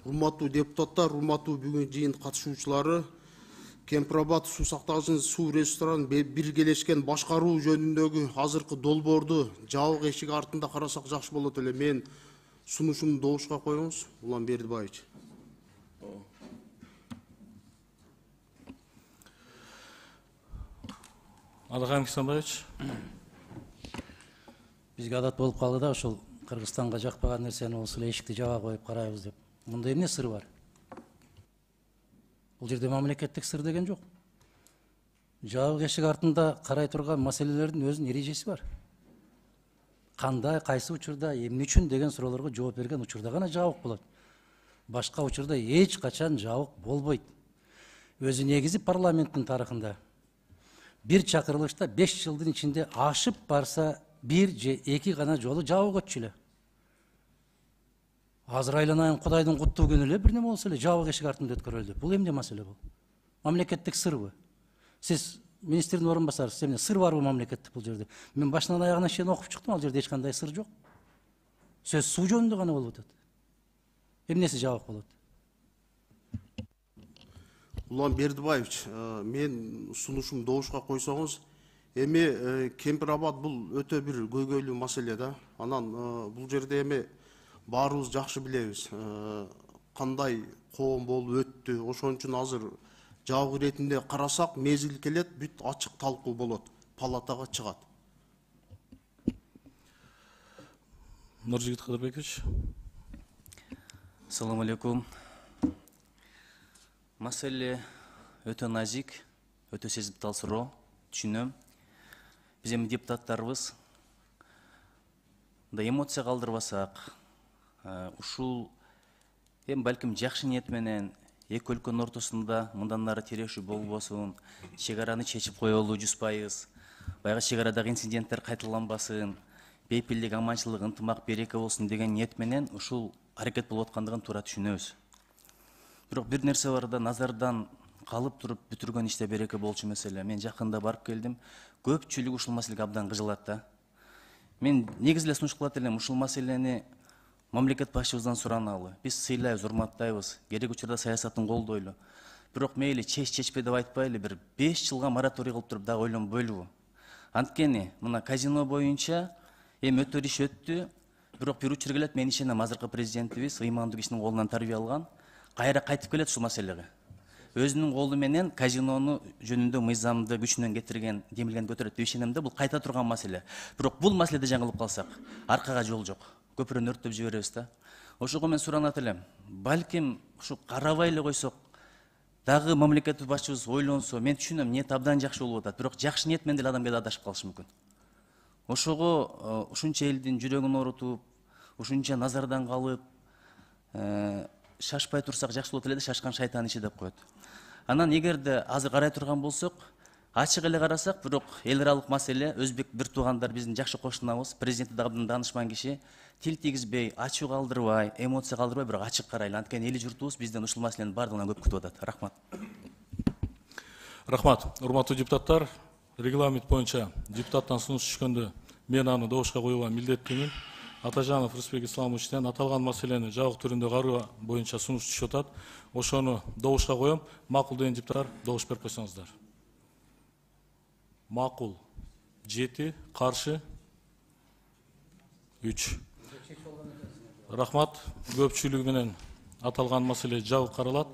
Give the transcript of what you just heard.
Урматтуу депутаттар, урматтуу бүгүн жыйын катышуучулары, Кемпирабад суу сактагычын суу ресурстарын биргелешкен башкаруу жөнүндөгү азыркы долбоорду жабык эшик артында карасак жакшы болот эле. Мен сунушумду добушка коюңуз, Улан Бердибаевич. Алакан Кисанбаевич. Бизге адат болуп калды да ошол Кыргызстанга жакпаган нерсени болсо эле эшикти жаба коюп карайбыз деп. Мында эмне сыр бар? Бул жерде мамлекеттик сыр деген жок. Жабык эшик артында карай турган маселелердин өзүнүн эрежеси бар. Кандай, кайсы учурда, эмне үчүн деген суроолорго жооп берген учурда гана жабык болот. Башка учурда эч качан жабык болбойт. Өзү негизи парламенттин тарыхында бир чакырылышта 5 жылдын ичинде ашып барса 1 же 2 гана жолу жабык өтчү эле. Азыр айланайын Кудайдын куттуу күнү эле бир неме болсо эле жабык эшик артында өткөрүлдү. Бул эмне маселе бул? Мамлекеттик сырбы? Сиз министрдин орун басарсыз, эмне сыр барбы мамлекеттик бул жерде? Мен башынан аягына чейин окуп чыктым, ал жерде эч кандай сыр жок. Сөз суу жөнүндө гана болуп атат. Эмнеси жабык болот? Улан Бердибаевич, мен сунушум добушка койсоңуз, эми Кемпирабад бул өтө бир көйгөйлүү маселе да. Анан бул жерде эми баарыбыз жакшы билебиз. Кандай коом болуп өттү. Ошон үчүн азыр жабык иретинде карасак, мезгил келет, бүт ачык талкуу болот, палатага чыгат. Нуржигит Кадырбекович. Assalamu alaikum. Маселе өтө назик, өтө сезиптал суроо, түшүнөм. Биз эми депутаттарыбыз да эмоция калтырбасак, ушул эми балким жакшы ниет менен эки өлкөнүн ортосунда мындан ары терешүү болбосун, чек араны чечип коелу 100%, баягы чек арадагы инциденттер кайталанбасын, бейпилдик, аманчылык, ынтымак, береке болсун деген ниет менен ушул аракет болуп аткандыгын туура түшүнөбүз. Бирок бир нерсе бар да, назардан калып туруп бүтүргөн иште береке болчу маселе. Мен жакында барып келдим. Көпчүлүк ушул маселеге абдан кыжылат да. Мен негизи эле сунуш кылат элем, ушул маселени мамлекет башчыбыздан сураналы. Биз сыйлайбыз, урматтайбыз, керек учурда саясатын колдойлу. Бирок мейли чечпе деп айтпайлы, бир 5 жылга мораторий кылып туруп дагы ойлонбойлубу? Анткени мына казино боюнча эми өтөр иш өттү. Бирок бир учур келет, мен ишенем, азыркы президентибиз ыймандуу кишинин колунан тарбия алган, кайра кайтып келет ушул маселеге. Өзүнүн колу менен казинону жөнүндө мыйзамды күчүнөн кетирген, демилгенди көтөрөт деп ишенем да, бул кайта турган маселе. Бирок бул маселеде жаңылып калсак, аркага жол жок. Көпүрөнү өрттөп жиберебиз да. Ошого мен суранат элем. Балким ушу карабай эле койсок, дагы мамлекет башчыбыз ойлонсо, мен түшүнөм, ниет абдан жакшы болуп атат. Бирок жакшы ниет менен деле адам кээде адашып калышы мүмкүн. Ошого ушунча элдин жүрөгүн оорутуп, ушунча назардан калып, шашпай турсак жакшы болот эле, шашкан шайтан иши деп коет. Анан эгерде азыр карай турган болсок, ачык эле карасак, бирок эл аралык маселе, өзбек бир туугандар биздин жакшы кошунабыз, президенти дагы даанышман киши, тил тийгизбей, ачуу калтырбай, эмоция калтырбай, бирок ачык карайлы. Анткени эли журтубуз бизден ушул маселенин бардыгынан көп күтүп атат. Рахмат. Рахмат. Урматтуу депутаттар, регламент боюнча депутаттан сунуш түшкөндө мен аны добушка коюуга милдеттүүмүн. Атажанов Рысбек Исламовичтен аталган маселени жабык түрүндө кароо боюнча сунуш түшүп атат. Ошону добушка коем. Макул деген депутаттар добуш берип койсоңуздар. Макул 7, каршы 3. Рахмат. Көпчүлүгү менен аталган маселе жабык каралат.